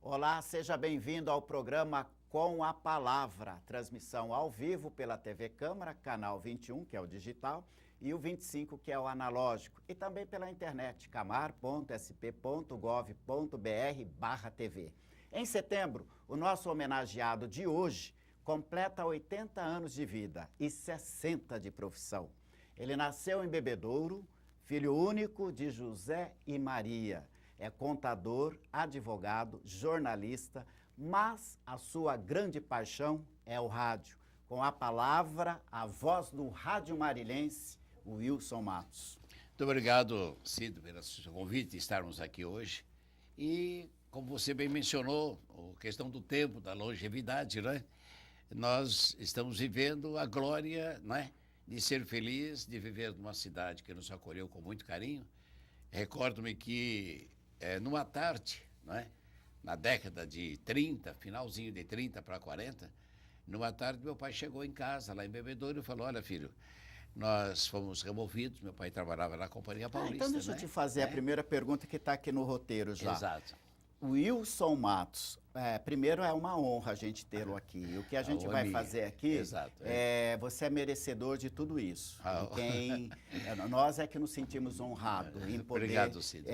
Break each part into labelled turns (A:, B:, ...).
A: Olá, seja bem-vindo ao programa Com a Palavra, transmissão ao vivo pela TV Câmara, canal 21, que é o digital, e o 25, que é o analógico, e também pela internet, camar.sp.gov.br/TV. Em setembro, o nosso homenageado de hoje completa 80 anos de vida e 60 de profissão. Ele nasceu em Bebedouro, filho único de José e Maria. É contador, advogado, jornalista, mas a sua grande paixão é o rádio. Com a palavra, a voz do rádio marilhense, o Wilson Matos.
B: Muito obrigado, Cid, pelo seu convite de estarmos aqui hoje. E, como você bem mencionou, a questão do tempo, da longevidade, né? Nós estamos vivendo a glória, né, de ser feliz, de viver numa cidade que nos acolheu com muito carinho. Recordo-me que numa tarde, né, na década de 30, finalzinho de 30 para 40, numa tarde meu pai chegou em casa, lá em Bebedouro, e falou: olha, filho, nós fomos removidos, meu pai trabalhava na Companhia Paulista.
A: Então deixa eu te fazer a primeira pergunta que está aqui no roteiro já.
B: Exato.
A: Wilson Matos, primeiro é uma honra a gente tê-lo aqui. O que a gente vai fazer aqui, você é merecedor de tudo isso. Nós é que nos sentimos honrados em poder
B: Obrigado, Cid,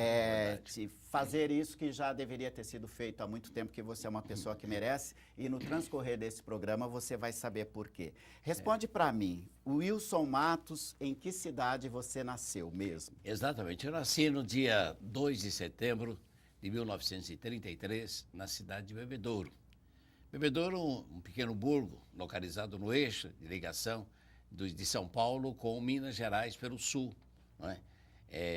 A: fazer isso que já deveria ter sido feito há muito tempo, que você é uma pessoa que merece, e no transcorrer desse programa você vai saber por quê. Responde para mim, Wilson Matos, em que cidade você nasceu mesmo?
B: Exatamente, eu nasci no dia 2 de setembro de 1933, na cidade de Bebedouro. Bebedouro, um pequeno burgo localizado no eixo de ligação de São Paulo com Minas Gerais pelo sul, não é?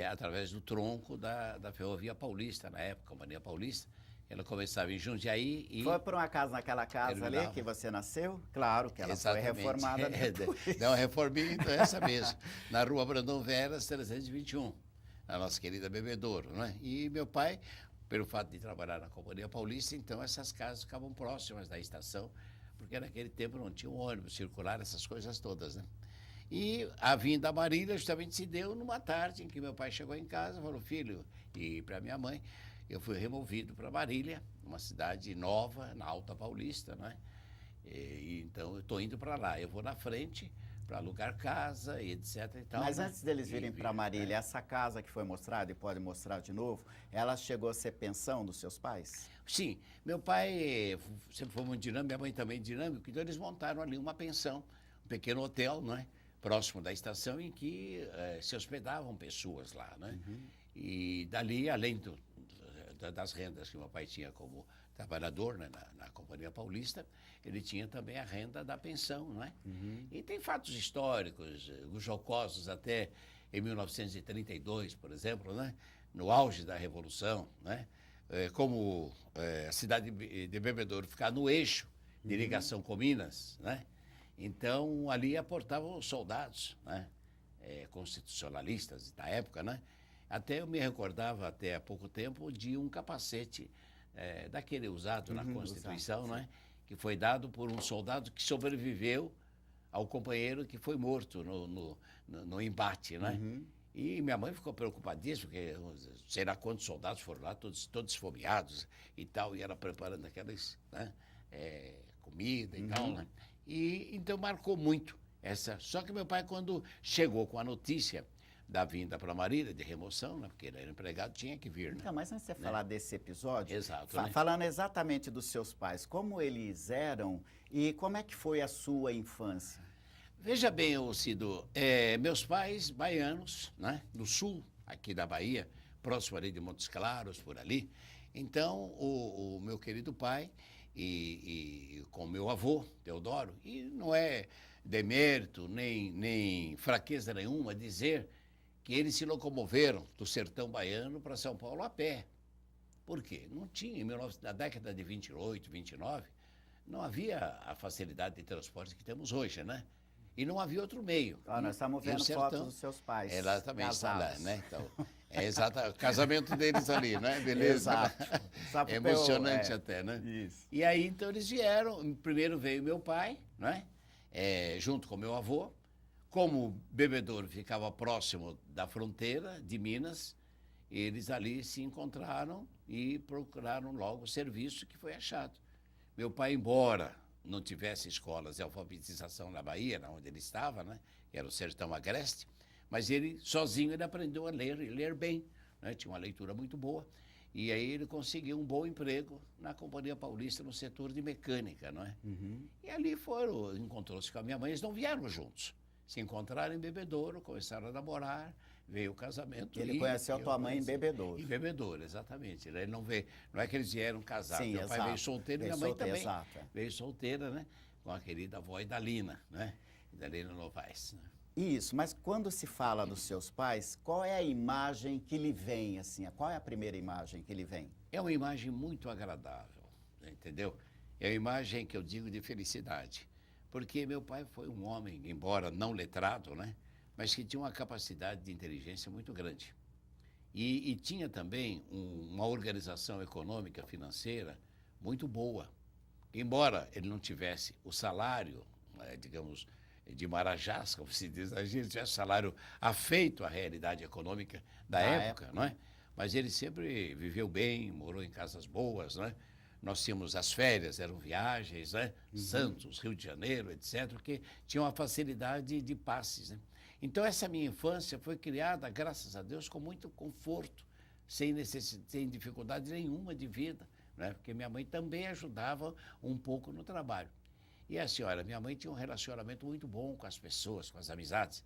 B: Através do tronco da Ferrovia Paulista, na época, Companhia Paulista. Ela começava em Jundiaí e...
A: Foi por um acaso naquela casa ali que você nasceu? Claro que ela
B: Exatamente.
A: Foi reformada depois.
B: Deu uma reforminha, então essa mesmo, na Rua Brandão Veras, 321, na nossa querida Bebedouro, não é? E meu pai, pelo fato de trabalhar na Companhia Paulista, então essas casas ficavam próximas da estação, porque naquele tempo não tinha um ônibus circular, essas coisas todas, né? E a vinda a Marília justamente se deu numa tarde em que meu pai chegou em casa e falou: filho, e para minha mãe, eu fui removido para Marília, uma cidade nova, na Alta Paulista, né? Então eu estou indo para lá, eu vou na frente para alugar casa e etc e tal.
A: Mas antes deles virem para Marília, essa casa que foi mostrada, e pode mostrar de novo, ela chegou a ser pensão dos seus pais?
B: Sim, meu pai sempre foi muito dinâmico, minha mãe também dinâmico, então eles montaram ali uma pensão, um pequeno hotel, não é? Próximo da estação, em que se hospedavam pessoas lá, né? Uhum. E dali, além das rendas que meu pai tinha como trabalhador, né, na Companhia Paulista, ele tinha também a renda da pensão, não é? Uhum. E tem fatos históricos, jocosos até em 1932, por exemplo, né? No auge da Revolução, né? Como a cidade de Bebedouro ficar no eixo de ligação com Minas, né? Então, ali aportavam os soldados, né? Constitucionalistas da época, né? Até eu me recordava, até há pouco tempo, de um capacete daquele usado na Constituição, né? Que foi dado por um soldado que sobreviveu ao companheiro que foi morto no embate, né? Uhum. E minha mãe ficou preocupadíssima, porque sei lá quantos soldados foram lá, todos esfomeados e tal, e ela preparando aquelas, né? Comida e tal, né? E então marcou muito essa. Só que meu pai, quando chegou com a notícia da vinda para Marília, de remoção, né? Porque ele era empregado, tinha que vir, né?
A: Então, mas antes de você falar desse episódio,
B: exato, né?
A: Falando exatamente dos seus pais, como eles eram e como é que foi a sua infância?
B: Veja bem, Cido, meus pais baianos, né? Do sul, aqui da Bahia, próximo ali de Montes Claros, por ali. Então, o meu querido pai e com meu avô, Teodoro, e não é demérito nem fraqueza nenhuma dizer que eles se locomoveram do sertão baiano para São Paulo a pé. Por quê? Não tinha, na década de 28, 29, não havia a facilidade de transporte que temos hoje, né? E não havia outro meio.
A: Nós estamos vendo fotos dos seus pais.
B: Exatamente, casados. Né? Então, o casamento deles ali, né? Beleza.
A: Exato.
B: Emocionante até, né?
A: Isso.
B: E aí, então, eles vieram. Primeiro veio meu pai, né? Junto com meu avô. Como Bebedouro ficava próximo da fronteira de Minas, eles ali se encontraram e procuraram logo o serviço que foi achado. Meu pai, embora não tivesse escolas de alfabetização na Bahia, onde ele estava, né, que era o Sertão Agreste, mas ele, sozinho, ele aprendeu a ler e ler bem, né, tinha uma leitura muito boa, e aí ele conseguiu um bom emprego na Companhia Paulista, no setor de mecânica, não é? E ali encontrou-se com a minha mãe, eles não vieram juntos, se encontraram em Bebedouro, começaram a namorar, veio o casamento.
A: Ele conheceu a tua mãe em Bebedouro.
B: Em Bebedouro, exatamente. Ele não é que eles vieram casar.
A: Sim,
B: meu pai veio solteiro e minha mãe também.
A: Exato.
B: Veio solteira, né? Com a querida avó Idalina, né? Idalina Novaes. Né?
A: Isso, mas quando se fala dos seus pais, qual é a imagem que lhe vem, assim? Qual é a primeira imagem que lhe vem?
B: É uma imagem muito agradável, entendeu? É uma imagem que eu digo de felicidade. Porque meu pai foi um homem, embora não letrado, né? Mas que tinha uma capacidade de inteligência muito grande. E tinha também uma organização econômica, financeira, muito boa. Embora ele não tivesse o salário, digamos, de Marajás, como se diz, a gente tivesse salário afeito à realidade econômica da época, não é? Mas ele sempre viveu bem, morou em casas boas, né? Nós tínhamos as férias, eram viagens, né? Santos, Rio de Janeiro, etc., porque tinha uma facilidade de passes, né? Então, essa minha infância foi criada, graças a Deus, com muito conforto, sem dificuldade nenhuma de vida, né? Porque minha mãe também ajudava um pouco no trabalho. E a senhora, minha mãe tinha um relacionamento muito bom com as pessoas, com as amizades.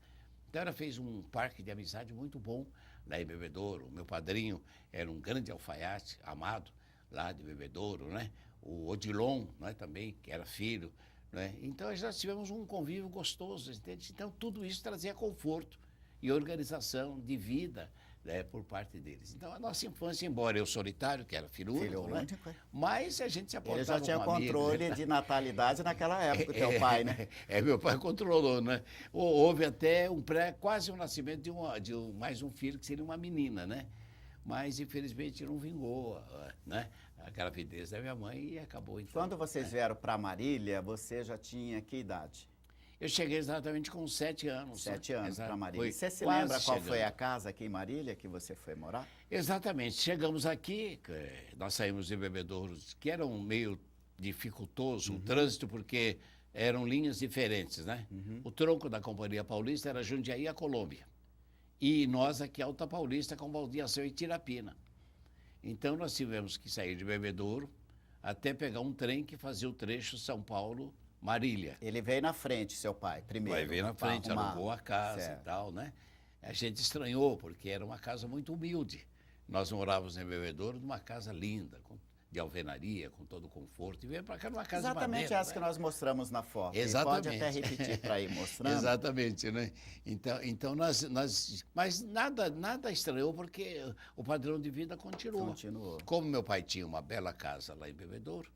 B: Então, ela fez um parque de amizade muito bom lá em Bebedouro. O meu padrinho era um grande alfaiate, amado, lá de Bebedouro, né? O Odilon, né, também, que era filho. Né? Então, nós tivemos um convívio gostoso, entende? Então, tudo isso trazia conforto e organização de vida, né, por parte deles. Então, a nossa infância, embora eu solitário, que era filho único, né? Mas a gente se apontava.
A: Ele já tinha controle
B: amigos,
A: de natalidade naquela época, teu pai, né?
B: Meu pai controlou, né? Houve até quase um nascimento de mais um filho, que seria uma menina, né? Mas, infelizmente, não vingou, né? A gravidez da minha mãe e acabou então.
A: Quando vocês vieram para Marília, você já tinha que idade?
B: Eu cheguei exatamente com 7 anos.
A: 7 anos para Marília. Você se
B: quase
A: lembra qual
B: chegando.
A: foi a casa aqui em Marília que você foi morar?
B: Exatamente. Chegamos aqui, nós saímos de Bebedouro, que era um meio dificultoso, o trânsito, porque eram linhas diferentes, né? O tronco da Companhia Paulista era Jundiaí a Colômbia. E nós aqui, Alta Paulista, com baldeação e Tirapina. Então, nós tivemos que sair de Bebedouro até pegar um trem que fazia o trecho São Paulo-Marília.
A: Ele veio na frente, seu pai, primeiro.
B: Vai veio na frente,
A: arrumar.
B: alugou a casa
A: Certo.
B: e tal, né? A gente estranhou, porque era uma casa muito humilde. Nós morávamos em Bebedouro numa casa linda, de alvenaria, com todo o conforto. E veio para cá numa casa
A: Exatamente
B: de madeira,
A: essa
B: né?
A: que nós mostramos na foto.
B: Exatamente.
A: E pode até repetir para ir mostrando.
B: Exatamente, né? Então mas nada estranhou, porque o padrão de vida continuou.
A: Continuou.
B: Como meu pai tinha uma bela casa lá em Bebedouro,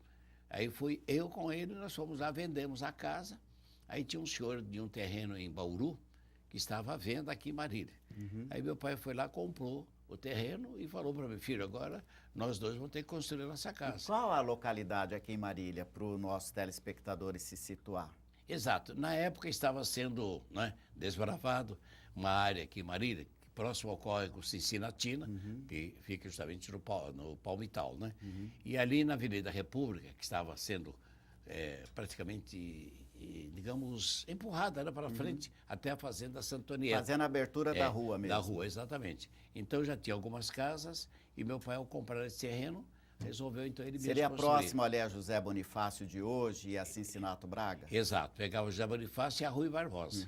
B: aí fui eu com ele, nós fomos lá, vendemos a casa. Aí tinha um senhor de um terreno em Bauru, que estava à venda aqui em Marília. Aí meu pai foi lá, comprou o terreno e falou para meu filho, agora nós dois vamos ter que construir a nossa casa.
A: Qual a localidade aqui em Marília para os nossos telespectadores se situar?
B: Exato. Na época estava sendo, né, desbravado uma área aqui em Marília, próximo ao córrego Cincinnati, que fica justamente no Palmital, né? E ali na Avenida República, que estava sendo praticamente, digamos, empurrada, né, para frente, até a Fazenda Santonieta.
A: Fazendo a abertura da rua mesmo.
B: Da rua, exatamente. Então já tinha algumas casas e meu pai, ao comprar esse terreno, resolveu então ele mesmo
A: Seria
B: construir.
A: próximo ali a José Bonifácio de hoje e a Cincinato Braga?
B: Exato, pegava o José Bonifácio e a Rui Barbosa,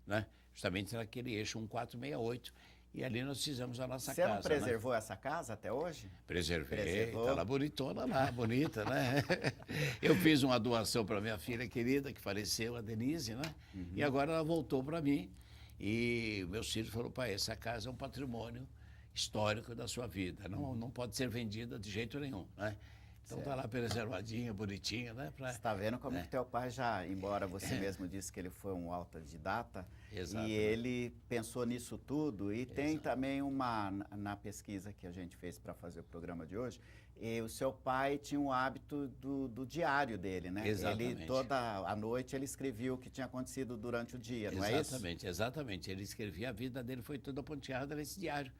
B: né? Justamente naquele eixo 1468, e ali nós fizemos a nossa casa.
A: Você não preservou essa casa até hoje?
B: Preservei, está lá bonitona lá, bonita, né? Eu fiz uma doação para minha filha querida, que faleceu, a Denise, né? E agora ela voltou para mim, e meus filhos falaram, pai, essa casa é um patrimônio histórico da sua vida, não pode ser vendida de jeito nenhum, né? Então está lá preservadinha, bonitinha, né?
A: Você está vendo como que teu pai já, embora você mesmo disse que ele foi um autodidata,
B: Exato,
A: e ele pensou nisso tudo, e tem
B: Exato.
A: também na pesquisa que a gente fez para fazer o programa de hoje, e o seu pai tinha o hábito do diário dele, né?
B: Exatamente.
A: Ele, toda a noite, ele escrevia o que tinha acontecido durante o dia, não é isso?
B: Exatamente. Ele escrevia, a vida dele foi toda ponteada nesse diário.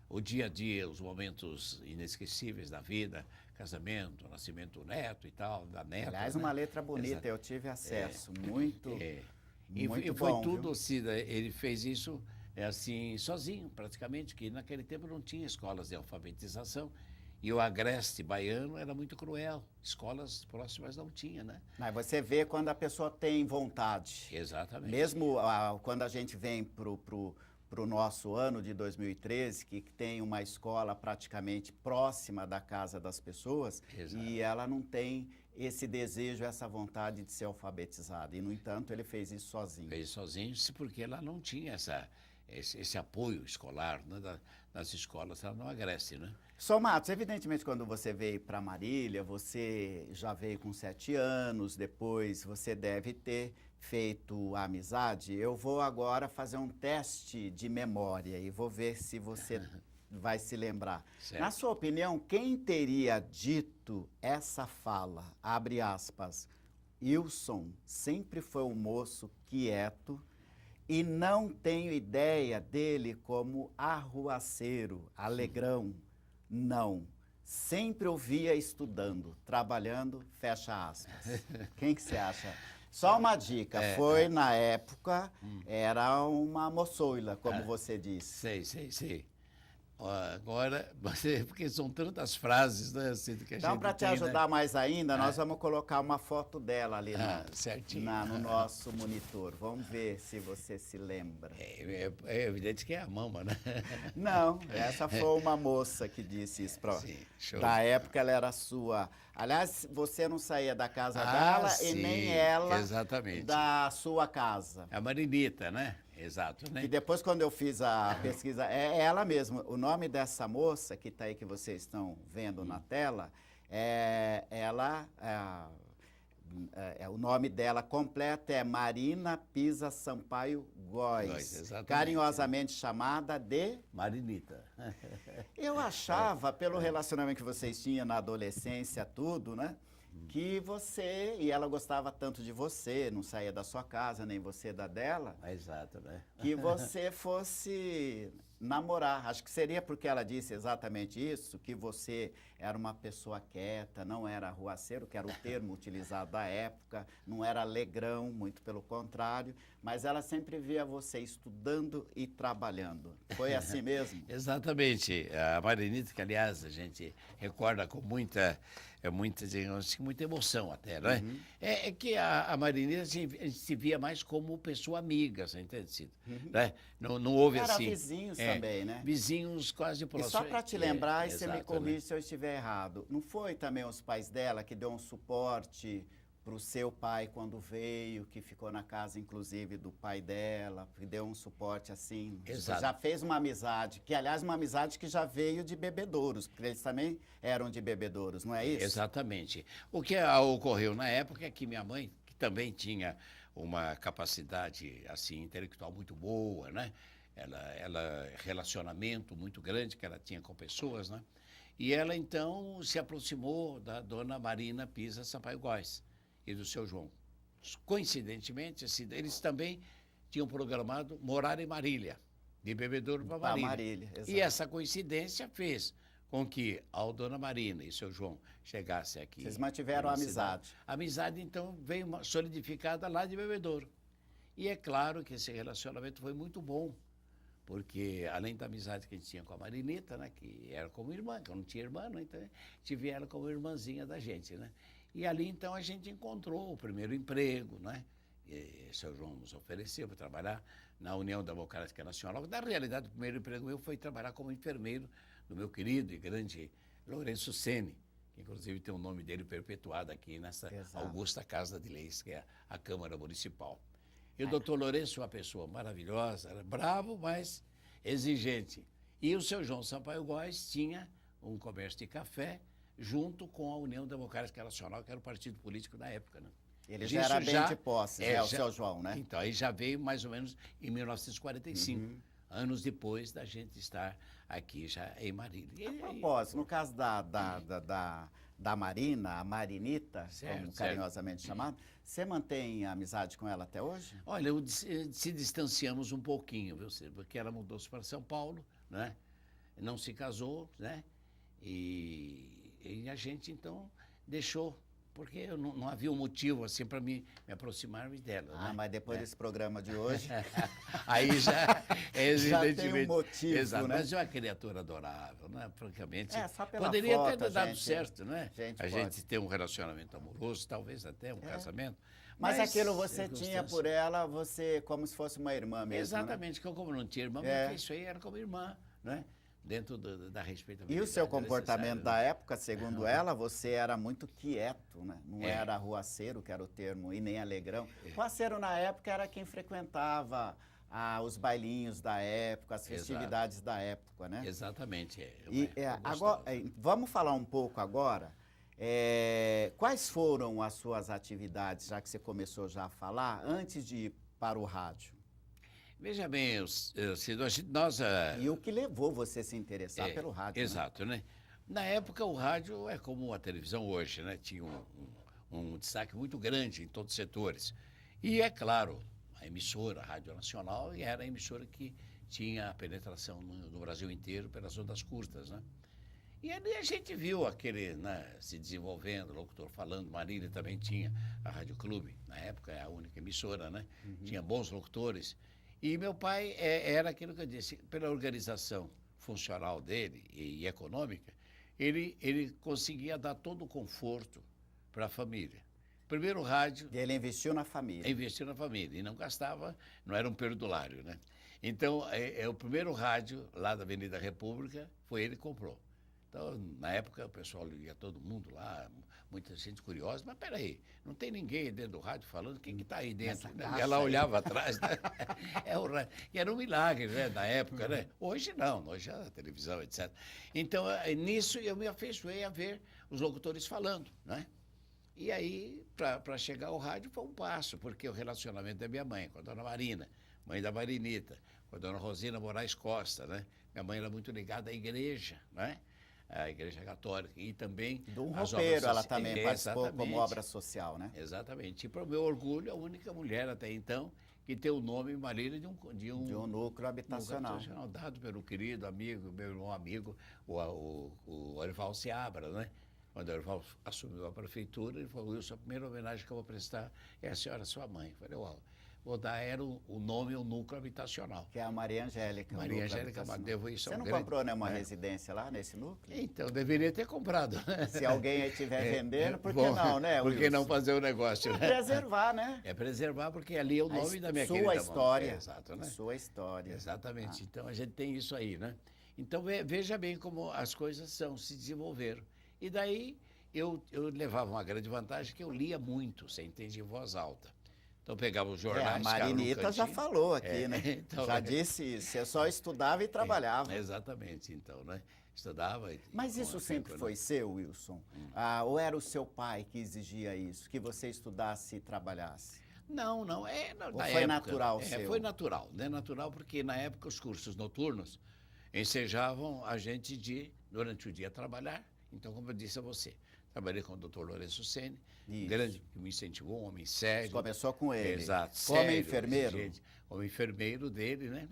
B: o dia a dia, os momentos inesquecíveis da vida, casamento, nascimento do neto e tal, da neta.
A: Aliás,
B: né?
A: uma letra bonita,
B: Exato.
A: eu tive acesso, muito, muito
B: E foi
A: bom,
B: tudo
A: viu?
B: assim, né? Ele fez isso assim, sozinho, praticamente, que naquele tempo não tinha escolas de alfabetização. E o agreste baiano era muito cruel. Escolas próximas não tinha, né?
A: Mas você vê quando a pessoa tem vontade.
B: Exatamente.
A: Mesmo quando a gente vem para o nosso ano de 2013, que tem uma escola praticamente próxima da casa das pessoas,
B: Exato.
A: e ela não tem esse desejo, essa vontade de ser alfabetizada. E, no entanto, ele fez isso sozinho.
B: Fez sozinho, porque ela não tinha esse apoio escolar, né, das escolas lá no Agreste, né?
A: São Matos, evidentemente, quando você veio para Marília, você já veio com 7 anos, depois você deve ter feito a amizade. Eu vou agora fazer um teste de memória e vou ver se você vai se lembrar.
B: Certo.
A: Na sua opinião, quem teria dito essa fala, abre aspas, Wilson sempre foi um moço quieto e não tenho ideia dele como arruaceiro, alegrão. Não. Sempre ouvia estudando, trabalhando, fecha aspas. Quem que você acha? Só uma dica, foi na época, era uma moçoila, como você disse.
B: Sei. Ó, agora, porque são tantas frases, né, assim, que a
A: Então,
B: gente
A: para te
B: tem,
A: ajudar
B: né?
A: mais ainda, nós vamos colocar uma foto dela ali
B: certinho.
A: no nosso monitor. Vamos ver se você se lembra.
B: É evidente que é a mama, né?
A: Não, essa foi uma moça que disse isso.
B: Sim, show.
A: Da época ela era sua. Aliás, você não saía da casa dela e
B: sim,
A: nem ela
B: exatamente.
A: da sua casa.
B: A Marinita, né? Exato, né?
A: E depois, quando eu fiz a pesquisa, é ela mesma. O nome dessa moça que está aí, que vocês estão vendo na tela, o nome dela completo é Marina Pisa Sampaio Góes,
B: Exatamente.
A: carinhosamente chamada de...
B: Marinita.
A: Eu achava, pelo relacionamento que vocês tinham na adolescência, tudo, né? Que você, e ela gostava tanto de você, não saía da sua casa, nem você da dela,
B: Exato, né?
A: que você fosse namorar. Acho que seria porque ela disse exatamente isso, que você era uma pessoa quieta, não era arruaceiro, que era o termo utilizado da época, não era alegrão, muito pelo contrário, mas ela sempre via você estudando e trabalhando. Foi assim mesmo?
B: Exatamente. A Marinita, que aliás a gente recorda com muita emoção até, né? É que a Marinita a gente se via mais como pessoa amiga, você entende, Cida? Né? Não houve
A: Era
B: assim...
A: vizinhos também, né?
B: Vizinhos quase
A: E
B: próximos.
A: só para te lembrar, e você me
B: exato,
A: corrige
B: né?
A: se eu estiver errado, não foi também os pais dela que deu um suporte para o seu pai quando veio, que ficou na casa, inclusive, do pai dela, que deu um suporte assim?
B: Exato.
A: Já fez uma amizade, que aliás, uma amizade que já veio de bebedouros, porque eles também eram de bebedouros, não é isso?
B: Exatamente. O que ocorreu na época é que minha mãe, que também tinha uma capacidade assim intelectual muito boa, né? Ela relacionamento muito grande que ela tinha com pessoas, né? E ela então se aproximou da dona Marina Pisa Sampaio Góes e do seu João. Coincidentemente, assim, eles também tinham programado morar em Marília, de Bebedouro para Marília.
A: Exato.
B: E essa coincidência fez com que a dona Marina e seu João chegassem aqui.
A: Vocês mantiveram a amizade.
B: A amizade, então, veio solidificada lá de Bebedouro. E é claro que esse relacionamento foi muito bom, porque além da amizade que a gente tinha com a Marinita, né, que era como irmã, que eu não tinha irmã, né, então tive ela como irmãzinha da gente, né? E ali, então, a gente encontrou o primeiro emprego, né? E seu João nos ofereceu para trabalhar na União Democrática Nacional. Na realidade, o primeiro emprego meu foi trabalhar como enfermeiro do meu querido e grande Lourenço Ceni, que inclusive tem o nome dele perpetuado aqui nessa augusta Casa de Leis, que é a Câmara Municipal. E o doutor Lourenço é uma pessoa maravilhosa, era bravo, mas exigente. E o seu João Sampaio Góes tinha um comércio de café junto com a União Democrática Nacional, que era o partido político da época, né?
A: Ele já era bem de posse, o seu João, né?
B: Então, aí já veio mais ou menos em 1945, anos depois da gente estar aqui já em Marília.
A: A propósito, no caso da Marina, a Marinita, como carinhosamente chamada, você mantém amizade com ela até hoje?
B: Olha, se distanciamos um pouquinho, viu, Ciro? Porque ela mudou-se para São Paulo, né? não se casou, né? E a gente, então, deixou, porque não havia um motivo, assim, para me aproximar dela, né?
A: Mas depois desse programa de hoje,
B: Aí já,
A: já tem um
B: evidentemente...
A: motivo,
B: Exato,
A: né?
B: mas é uma criatura adorável, né? Francamente,
A: Só pela
B: poderia
A: foto,
B: ter
A: a
B: dado
A: gente-
B: certo, né?
A: gente
B: A
A: pode.
B: gente ter um relacionamento amoroso, talvez até um casamento.
A: Mas aquilo você tinha
B: circunstâncias-
A: por ela, você como se fosse uma irmã mesmo, né?
B: Exatamente, que eu como não tinha irmã,
A: É.
B: isso aí era como irmã, né? Dentro da
A: E
B: respeitabilidade.
A: o seu comportamento da
B: necessária,
A: época, segundo ela, você era muito quieto, né? Não
B: É.
A: era arruaceiro, que era o termo, e nem alegrão. Arruaceiro, na época, era quem frequentava os bailinhos da época, as
B: Exato.
A: festividades da época, né?
B: né? Exatamente.
A: E agora, vamos falar um pouco agora. Quais foram as suas atividades, já que você começou já a falar, antes de ir para o rádio?
B: Veja bem, Cido, nós...
A: E o que levou você a se interessar pelo rádio?
B: Exato, né? Na época, o rádio é como a televisão hoje, né? Tinha um destaque muito grande em todos os setores. E, é claro, a emissora, a Rádio Nacional, era a emissora que tinha a penetração no Brasil inteiro pelas ondas curtas, né? E ali a gente viu aquele, né, se desenvolvendo, locutor falando. Marília também tinha a Rádio Clube, na época é a única emissora, né? Tinha bons locutores. E meu pai era aquilo que eu disse, pela organização funcional dele e econômica, ele conseguia dar todo o conforto para a família. Primeiro rádio,
A: E ele investiu na família.
B: investiu na família e não gastava, não era um perdulário, né? Então, o primeiro rádio lá da Avenida República foi ele que comprou. Então, na época, o pessoal ia todo mundo lá, muita gente curiosa, mas peraí, não tem ninguém dentro do rádio falando, quem que está aí dentro?
A: Nessa
B: Né?
A: caixa
B: E ela
A: aí.
B: olhava atrás, né? O rádio. E era um milagre, né, da época, né? Hoje não, hoje é a televisão, etc. Então, nisso eu me afeiçoei a ver os locutores falando, né? E aí, para chegar ao rádio foi um passo, porque o relacionamento da minha mãe com a dona Marina, mãe da Marinita, com a dona Rosina Moraes Costa, né? Minha mãe era muito ligada à igreja, né? A Igreja Católica e também
A: Do
B: as
A: roupeiro,
B: obras
A: ela também participou como
B: Exatamente.
A: obra social, né?
B: Exatamente. E, para o meu orgulho, a única mulher até então que tem o nome Marília de um
A: De um núcleo habitacional.
B: dado pelo querido amigo, meu irmão amigo, o Orival Seabra, né? Quando o Orival assumiu a prefeitura, ele falou, Wilson, a primeira homenagem que eu vou prestar é a senhora, sua mãe. Eu falei, uau, vou dar o nome, o núcleo habitacional.
A: Que é a Maria Angélica. o
B: Maria
A: núcleo
B: Angélica
A: habitacional.
B: Madevo, isso é
A: Você
B: um
A: não
B: grande-
A: comprou nenhuma residência lá nesse núcleo?
B: Então, deveria ter comprado. Né?
A: Se alguém aí estiver vendendo, por que
B: Bom,
A: não, né,
B: Por que
A: Wilson?
B: não fazer o negócio, né?
A: Preservar, né?
B: É preservar, porque ali é o nome da minha
A: Sua
B: querida
A: história.
B: mãe. Exato, né?
A: Sua história.
B: Exatamente. Então, a gente tem isso aí, né? Então, veja bem como as coisas se desenvolveram. E daí, eu levava uma grande vantagem que eu lia muito, você entende, em voz alta. Então, eu pegava os jornais...
A: A
B: ficava no
A: Marinita já
B: cantinho.
A: falou aqui, né?
B: então,
A: Já disse isso. Você só estudava e trabalhava.
B: Exatamente, então, né? Estudava...
A: Mas
B: com
A: isso
B: afinco,
A: sempre
B: né?
A: foi seu, Wilson? Ou era o seu pai que exigia isso? Que você estudasse e trabalhasse?
B: Não.
A: Ou
B: Na
A: foi
B: época,
A: natural seu?
B: Foi natural, né? Natural porque na época os cursos noturnos ensejavam a gente durante o dia, trabalhar. Então, como eu disse a você, trabalhei com o Dr. Lourenço Sene,
A: Isso.
B: grande, que me incentivou, um homem sério.
A: Começou com ele.
B: Exato.
A: Como
B: sério,
A: enfermeiro?
B: exigente. Como enfermeiro dele, né?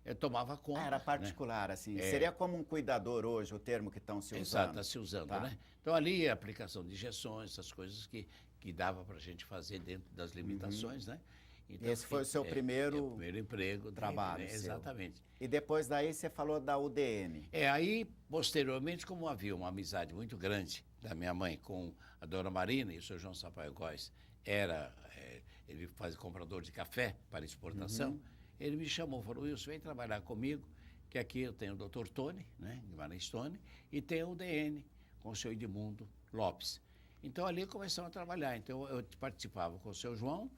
B: Eu tomava conta.
A: Era
B: né?
A: particular, assim. Seria como um cuidador hoje, o termo que estão se usando.
B: Exato, está se usando,
A: Tá.
B: né? Então, ali, a aplicação de injeções, essas coisas que dava para a gente fazer dentro das limitações, né? Então,
A: Esse foi o seu primeiro
B: o primeiro emprego dele,
A: trabalho
B: né?
A: seu.
B: Exatamente.
A: E depois daí você falou da UDN.
B: Aí, posteriormente, como havia uma amizade muito grande da minha mãe com a dona Marina, e o senhor João Sampaio Góes ele faz comprador de café para exportação, ele me chamou, falou, Wilson, vem trabalhar comigo, que aqui eu tenho o Dr. Tony, né, Guimarães Tony, e tenho o UDN, com o senhor Edmundo Lopes. Então, ali começamos a trabalhar. Então, eu participava com o seu João,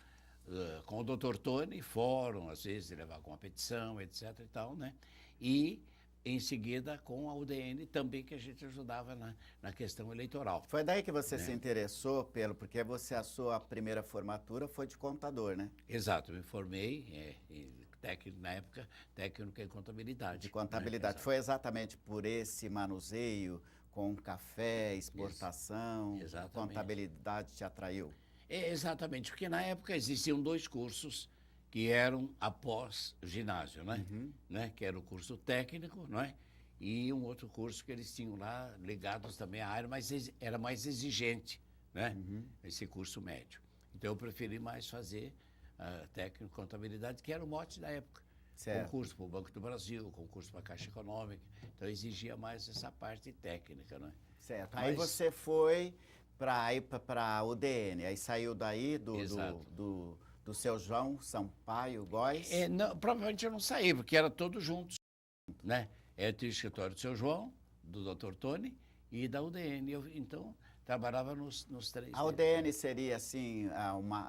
B: com o Dr. Tony, fórum, às vezes levar com uma petição, etc. e tal, né? E, em seguida, com a UDN também, que a gente ajudava na questão eleitoral.
A: Foi daí que você se interessou porque a sua primeira formatura foi de contador, né?
B: Exato, me formei, na época, técnico em contabilidade.
A: De contabilidade.
B: Né?
A: Foi exatamente por esse manuseio com café, exportação,
B: Exatamente.
A: contabilidade te atraiu?
B: Exatamente, porque na época existiam 2 cursos que eram após ginásio, né? Que era o curso técnico, não é? e um outro curso que eles tinham lá ligados também à área, mas era mais exigente, né? Esse curso médio. Então eu preferi mais fazer técnico de contabilidade, que era o mote da época.
A: Certo.
B: Concurso para o Banco do Brasil, concurso para a Caixa Econômica. Então exigia mais essa parte técnica, né?
A: Certo. Aí você foi para a UDN, aí saiu daí do seu João Sampaio Góes.
B: Não, provavelmente eu não saí, porque era todos juntos, né? Tinha o escritório do seu João, do Dr. Tony e da UDN. Então, trabalhava nos três.
A: A UDN seria, assim,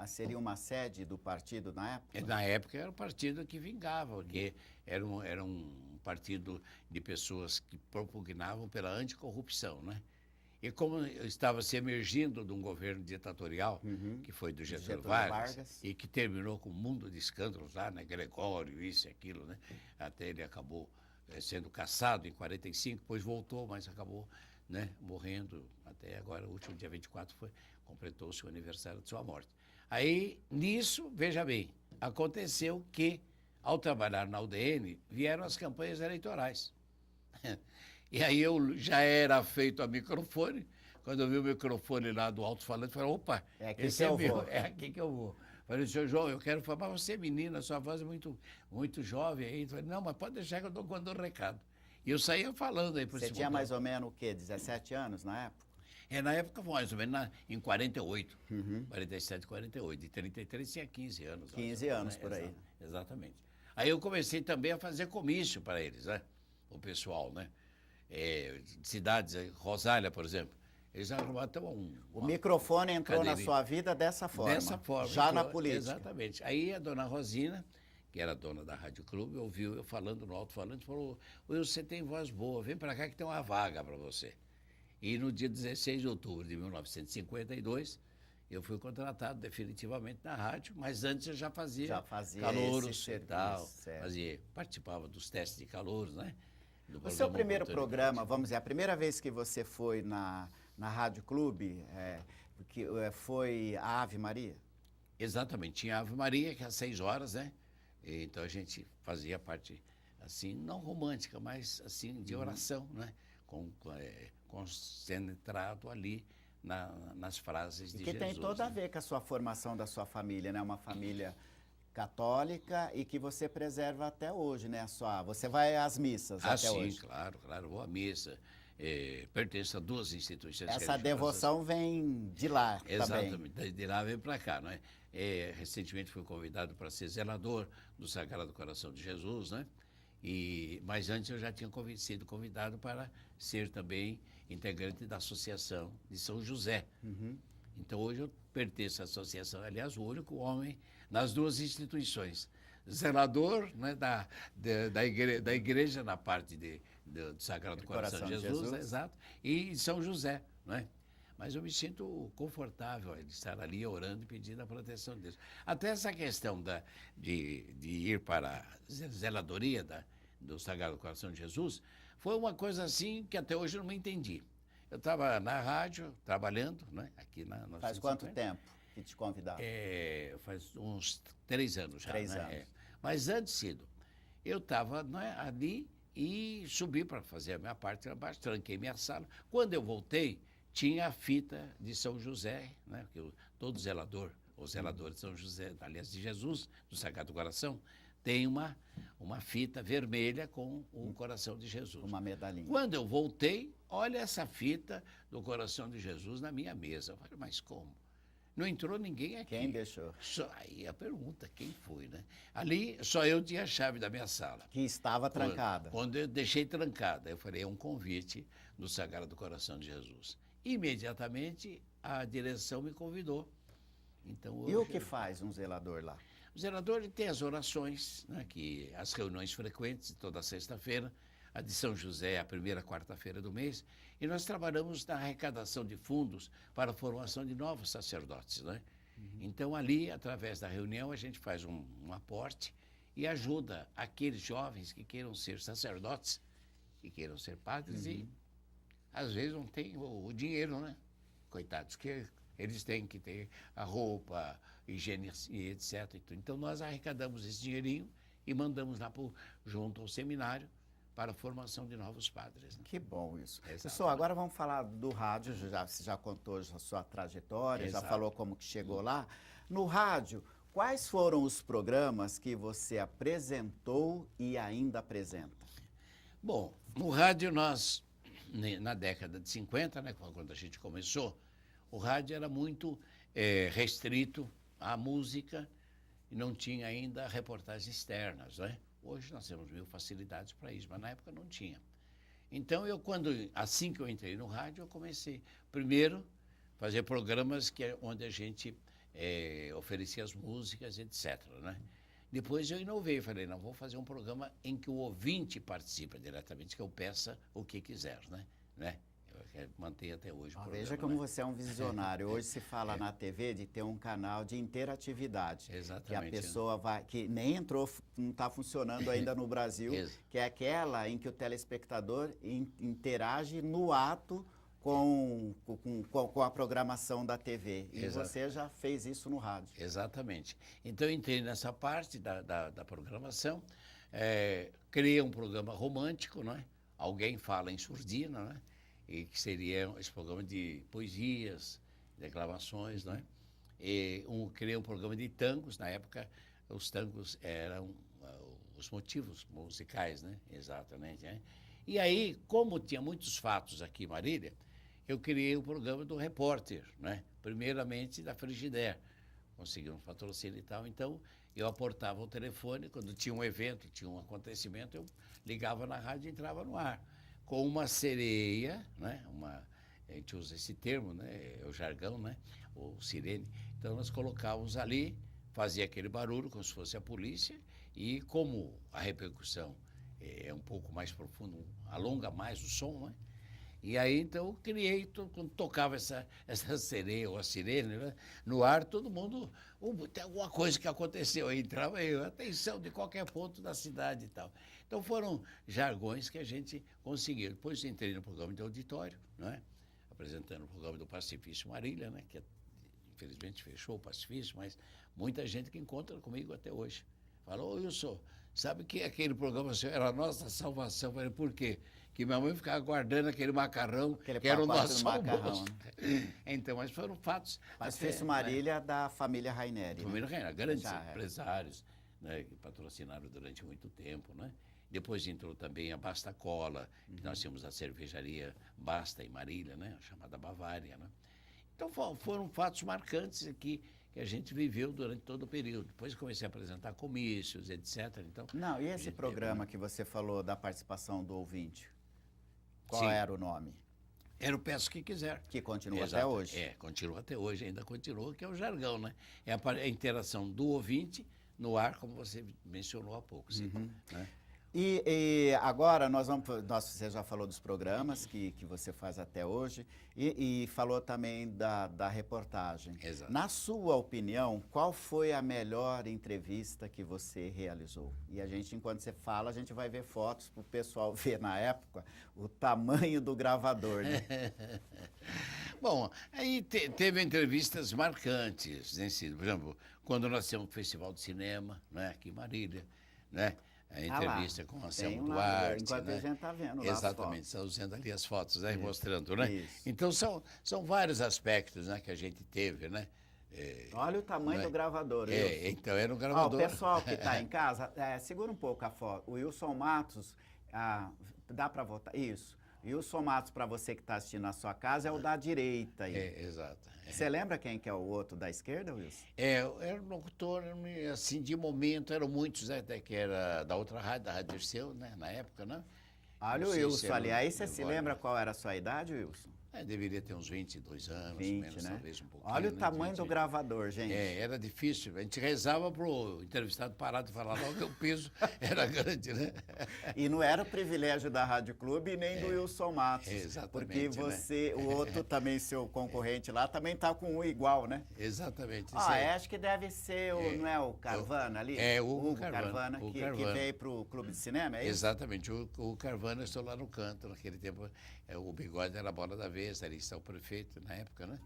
A: seria uma sede do partido na época?
B: Na época era o partido que vingava, porque era um partido de pessoas que propugnavam pela anticorrupção, né? E como eu estava se emergindo de um governo ditatorial, que foi do Getúlio Vargas, e que terminou com um mundo de escândalos lá, né? Gregório, isso e aquilo, né? Até ele acabou sendo cassado em 45, depois voltou, mas acabou, né, morrendo. Até agora, o último dia 24, completou-se o aniversário de sua morte. Aí, nisso, veja bem, aconteceu que, ao trabalhar na UDN, vieram as campanhas eleitorais. E aí eu já era feito a microfone, quando eu vi o microfone lá do alto-falante, falei, opa, esse é meu, é aqui que eu vou. Falei, senhor João, eu quero falar, mas você é menina, sua voz é muito, muito jovem aí. Falei, não, mas pode deixar que eu dou quando o recado. E eu saía falando aí por cima.
A: Você tinha mais ou menos o quê? 17 anos na época?
B: Na época, mais ou menos em 48, 47, 48. De 33 tinha 15 anos.
A: 15 anos, por aí.
B: Exatamente. Aí eu comecei também a fazer comício para eles, né? O pessoal, né? Cidades, Rosália, por exemplo. Eles arrumaram
A: o microfone entrou na sua vida dessa forma?
B: Dessa forma.
A: Já
B: entrou,
A: na política?
B: Exatamente. Aí a dona Rosina, que era dona da Rádio Clube, ouviu eu falando no alto-falante, falou, Wilson, você tem voz boa, vem para cá que tem uma vaga para você. E no dia 16 de outubro de 1952, eu fui contratado definitivamente na rádio, mas antes eu já fazia calouros e tal, participava dos testes de calouros, né?
A: O seu primeiro programa, vamos dizer, a primeira vez que você foi na Rádio Clube, foi a Ave Maria?
B: Exatamente, tinha a Ave Maria, que é às 6 horas, né? Então a gente fazia parte, assim, não romântica, mas assim, de oração, né? Concentrado ali nas frases de Jesus.
A: Que tem todo a ver com a sua formação da sua família, né? Uma família católica e que você preserva até hoje, né? Você vai às missas até hoje?
B: Sim, claro, vou à missa. Pertenço a 2 instituições.
A: Essa devoção vem de lá também.
B: Exatamente, de lá vem para cá, não é? Recentemente fui convidado para ser zelador do Sagrado Coração de Jesus, né? Mas antes eu já tinha sido convidado para ser também integrante da Associação de São José. Então hoje eu pertenço à associação, aliás, o único homem nas 2 instituições. Zelador, né, da igreja na parte do Sagrado Coração de Jesus, né, exato, e São José, né? Mas eu me sinto confortável de estar ali orando e pedindo a proteção de Deus. Até essa questão de ir para a zeladoria do Sagrado Coração de Jesus foi uma coisa assim que até hoje eu não me entendi. Eu estava na rádio, trabalhando, né, aqui na nossa.
A: Faz quanto tempo que te convidaram?
B: Faz uns 3 anos já.
A: 3
B: né?
A: anos.
B: Mas antes, cedo, eu estava, né, ali e subi para fazer a minha parte lá embaixo, tranquei minha sala. Quando eu voltei, tinha a fita de São José, né, porque todo zelador, ou zelador de São José, aliás, de Jesus, do Sagrado Coração, tem uma fita vermelha com o coração de Jesus.
A: Uma medalhinha.
B: Quando eu voltei, olha essa fita do coração de Jesus na minha mesa. Eu falei, mas como? Não entrou ninguém aqui.
A: Quem deixou?
B: Aí a pergunta, quem foi, né? Ali só eu tinha a chave da minha sala.
A: Que estava trancada.
B: Quando eu deixei trancada, eu falei, é um convite do Sagrado Coração de Jesus. Imediatamente a direção me convidou. Então, hoje,
A: e o que faz um zelador lá?
B: O zelador ele tem as orações, né, as reuniões frequentes, toda sexta-feira. A de São José é a primeira quarta-feira do mês. E nós trabalhamos na arrecadação de fundos para a formação de novos sacerdotes, né? Então, ali, através da reunião, a gente faz um aporte e ajuda aqueles jovens que queiram ser sacerdotes, que queiram ser padres e, às vezes, não têm o dinheiro, né? Coitados, que eles têm que ter a roupa, higiene e etc. Então, nós arrecadamos esse dinheirinho e mandamos lá junto ao seminário para a formação de novos padres. Né?
A: Que bom isso.
B: Exato.
A: Pessoal, agora vamos falar do rádio. Você já contou a sua trajetória,
B: Exato.
A: já falou como que chegou lá. No rádio, quais foram os programas que você apresentou e ainda apresenta?
B: Bom, no rádio nós, na década de 50, né, quando a gente começou, o rádio era muito restrito à música e não tinha ainda reportagens externas, né? Hoje nós temos mil facilidades para isso, mas na época não tinha. Então, assim que eu entrei no rádio, eu comecei, primeiro, fazer programas onde a gente oferecia as músicas, etc., né? Depois eu inovei, falei, não, vou fazer um programa em que o ouvinte participa diretamente, que eu peça o que quiser, né? Eu mantenho até hoje o programa.
A: Veja como você é um visionário. Hoje se fala na TV de ter um canal de interatividade.
B: Exatamente.
A: Que a pessoa vai, que nem entrou, não está funcionando ainda no Brasil, que é aquela em que o telespectador interage no ato com a programação da TV. E você já fez isso no rádio.
B: Exatamente. Então, eu entrei nessa parte da programação, criei um programa romântico, não é? Alguém fala em surdina, não é? E que seria esse programa de poesias, declamações, não é? Criei um programa de tangos, na época os tangos eram os motivos musicais, né? Exatamente. Né? E aí, como tinha muitos fatos aqui em Marília, eu criei o programa do repórter, né? Primeiramente da Frigidaire. Consegui um patrocínio e tal, então eu aportava o telefone, quando tinha um evento, tinha um acontecimento, eu ligava na rádio e entrava no ar. Com uma sereia, né? A gente usa esse termo, né? É o jargão, né? Ou sirene. Então nós colocávamos ali, fazia aquele barulho como se fosse a polícia, e como a repercussão é um pouco mais profunda, alonga mais o som, né? E aí, então, eu criei, quando tocava essa sereia ou a sirene, né, no ar, todo mundo, tem alguma coisa que aconteceu aí, entrava aí, atenção de qualquer ponto da cidade e tal. Então, foram jargões que a gente conseguiu. Depois entrei no programa de auditório, né, apresentando o programa do Pacifício Marília, né, que infelizmente fechou o Pacifício, mas muita gente que encontra comigo até hoje. Falou, Wilson, sabe que aquele programa era a nossa salvação? Eu falei, por quê? Que minha mãe ficava guardando aquele macarrão, que era o nosso almoço. Né? Então, mas foram fatos.
A: Pacifício Marília, da família Raineri.
B: Família Raineri, grandes empresários, né, que patrocinaram durante muito tempo, né? Depois entrou também a Basta Cola, que nós tínhamos a cervejaria Basta em Marília, né, chamada Bavária, né? Então, foram fatos marcantes aqui que a gente viveu durante todo o período. Depois comecei a apresentar comícios, etc. Então,
A: não, e esse programa que você falou da participação do ouvinte? Qual
B: Sim.
A: era o nome?
B: Era o Peço Que Quiser.
A: Que continua até hoje.
B: Continua até hoje, ainda continua, que é o jargão, né? É a interação do ouvinte no ar, como você mencionou há pouco. Sim, né?
A: E agora você já falou dos programas que você faz até hoje e falou também da reportagem.
B: Exato.
A: Na sua opinião, qual foi a melhor entrevista que você realizou? E a gente, enquanto você fala, a gente vai ver fotos para o pessoal ver na época o tamanho do gravador, né?
B: Bom, aí teve entrevistas marcantes, né? Por exemplo, quando nós temos um festival de cinema, né, aqui em Marília, né? A entrevista com o Anselmo Duarte.
A: Enquanto
B: né?
A: a gente está vendo lá.
B: Exatamente, estamos vendo ali as fotos, né? Mostrando, né?
A: Isso.
B: Então, são vários aspectos, né, que a gente teve, né?
A: Olha o tamanho do gravador.
B: Então era um gravador.
A: O pessoal que está em casa, segura um pouco a foto. O Wilson Matos, dá para votar? Isso. Wilson Matos, para você que está assistindo na sua casa, é o da direita aí.
B: Exato.
A: Você lembra quem que é o outro da esquerda, Wilson?
B: Era um locutor, assim, de momento, eram muitos, até que era da outra rádio, da Rádio Dirceu, né, na época, né?
A: Olha o Wilson ali. Aí você se lembra qual era a sua idade, Wilson?
B: Deveria ter uns 22 anos,
A: 20,
B: menos,
A: né?
B: Talvez um pouquinho.
A: Olha o tamanho do gravador, gente.
B: Era difícil. A gente rezava pro entrevistado parar de falar logo que o piso era grande, né?
A: E não era o privilégio da Rádio Clube nem do Wilson Matos.
B: Exatamente.
A: Porque o outro também, seu concorrente lá, também tá com um igual, né?
B: Exatamente.
A: Acho que deve ser, não é o Carvana ali?
B: O Hugo Carvana.
A: Que veio pro Clube de Cinema, é isso?
B: Exatamente. O Carvana, eu estou lá no canto, naquele tempo, o bigode era a bola da vez, ali está o prefeito na época, né?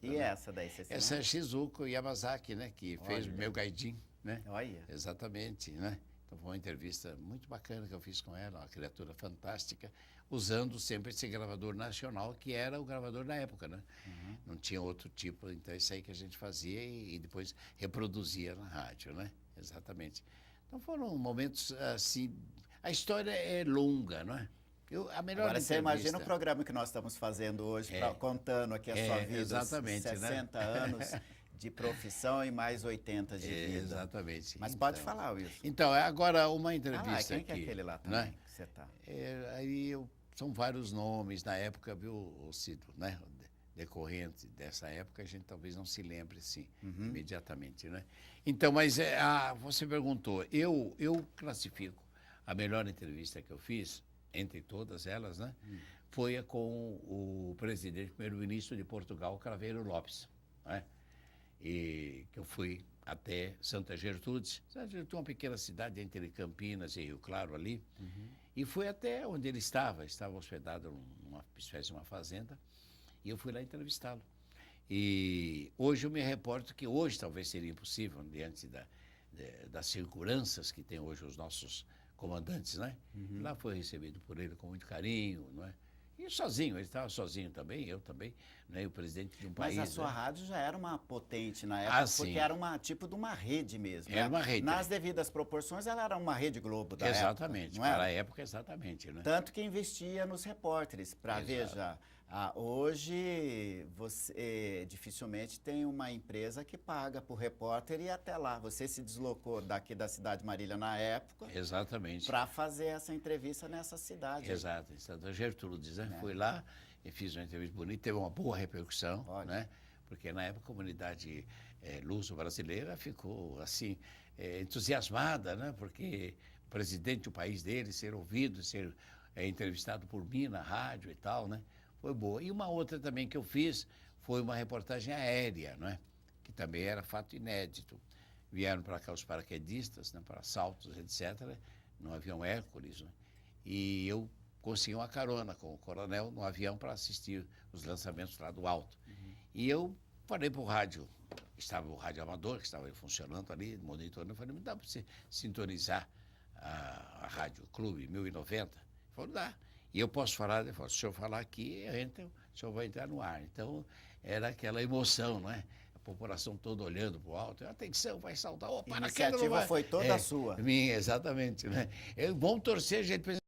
A: E essa daí, você se
B: Essa é Shizuko Yamazaki, né? Que fez o meu gaidin, né?
A: Olha.
B: Exatamente, né? Então, foi uma entrevista muito bacana que eu fiz com ela, uma criatura fantástica, usando sempre esse gravador nacional, que era o gravador da época, né? Não tinha outro tipo, então isso aí que a gente fazia e depois reproduzia na rádio, né? Exatamente. Então, foram momentos assim... A história é longa, não é? A melhor
A: Agora, você
B: entrevista...
A: imagina o programa que nós estamos fazendo hoje, contando aqui a sua vida,
B: exatamente,
A: 60 anos de profissão e mais 80 de vida.
B: Exatamente.
A: Mas
B: então,
A: pode falar, Wilson.
B: Então, agora uma entrevista
A: quem
B: aqui.
A: que é aquele lá também
B: né?
A: que você está?
B: São vários nomes na época, viu, Cido, né? Decorrente dessa época, a gente talvez não se lembre, assim, imediatamente, né? Então, mas você perguntou, eu classifico a melhor entrevista que eu fiz, entre todas elas, né? Foi a com o presidente, primeiro-ministro de Portugal, Craveiro Lopes, né? E que eu fui até Santa Gertrudes. Santa Gertrudes é uma pequena cidade entre Campinas e Rio Claro ali. E fui até onde ele estava hospedado numa espécie de uma fazenda, e eu fui lá entrevistá-lo. E hoje eu me reporto que hoje talvez seria impossível, diante das seguranças que tem hoje os nossos comandantes, né? Lá foi recebido por ele com muito carinho, não é? E sozinho, ele estava sozinho também, eu também, né? O presidente de um país...
A: Mas a sua rádio já era uma potente na época, porque era tipo de uma rede mesmo.
B: Era uma rede.
A: Nas devidas proporções, ela era uma Rede Globo da época.
B: Exatamente, para a época, exatamente. Né?
A: Tanto que investia nos repórteres, para veja... hoje, você dificilmente tem uma empresa que paga por repórter e até lá. Você se deslocou daqui da cidade de Marília na época.
B: Exatamente.
A: Para fazer essa entrevista nessa cidade.
B: Exato, em Santa Gertrudes, né? Fui lá e fiz uma entrevista bonita, teve uma boa repercussão, né? Porque na época a comunidade luso-brasileira ficou assim, entusiasmada, né? Porque o presidente do país dele ser ouvido, ser entrevistado por mim na rádio e tal, né? Foi boa. E uma outra também que eu fiz foi uma reportagem aérea, não é? Que também era fato inédito. Vieram para cá os paraquedistas, né, para saltos, etc., no avião Hércules, né? E eu consegui uma carona com o coronel no avião para assistir os lançamentos lá do alto. E eu falei para o rádio, estava o rádio amador, que estava funcionando ali, monitorando, eu falei, me dá para você sintonizar a Rádio Clube 1090? Ele falou, dá. E eu posso falar, ele falou, se o senhor falar aqui, o senhor vai entrar no ar. Então, era aquela emoção, não é? A população toda olhando para o alto, atenção, vai saltar.
A: A iniciativa foi toda sua.
B: Minha, exatamente, né? Vamos torcer, gente.